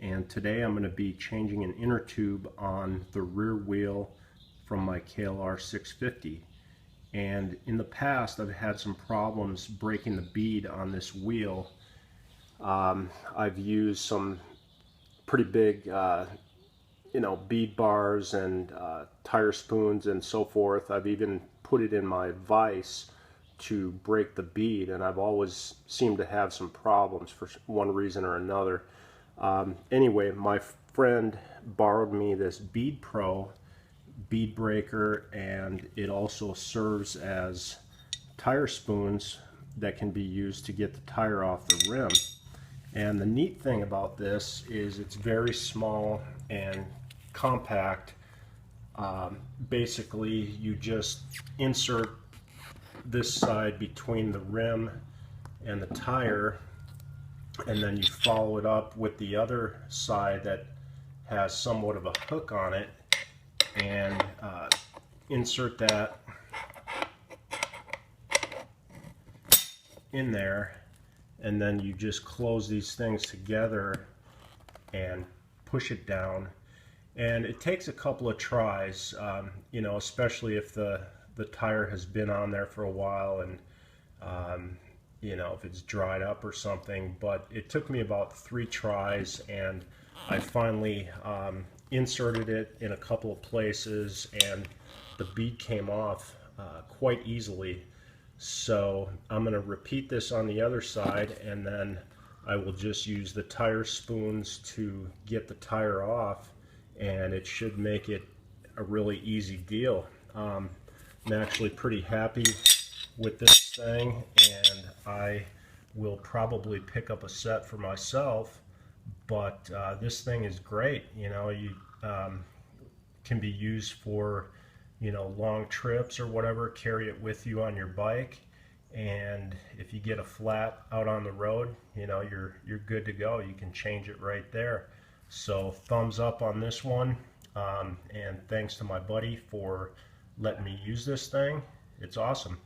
and today I'm going to be changing an inner tube on the rear wheel from my KLR 650. And in the past I've had some problems breaking the bead on this wheel. I've used some pretty big bead bars and tire spoons and so forth. I've even put it in my vise to break the bead, and I've always seemed to have some problems for one reason or another. Anyway, my friend borrowed me this BeadPRO bead breaker, and it also serves as tire spoons that can be used to get the tire off the rim. And the neat thing about this is it's very small and compact. Basically, you just insert this side between the rim and the tire, and then you follow it up with the other side that has somewhat of a hook on it, and insert that in there, and then you just close these things together and push it down. And it takes a couple of tries, especially if the tire has been on there for a while, and if it's dried up or something. But it took me about 3 tries, and I finally inserted it in a couple of places, and the bead came off quite easily. So I'm going to repeat this on the other side, and then I will just use the tire spoons to get the tire off, and it should make it a really easy deal. I'm actually pretty happy with this thing, and I will probably pick up a set for myself. But this thing is great. You can be used for long trips or whatever. Carry it with you on your bike, and if you get a flat out on the road, you're good to go. You can change it right there. So thumbs up on this one, and thanks to my buddy for letting me use this thing. It's awesome.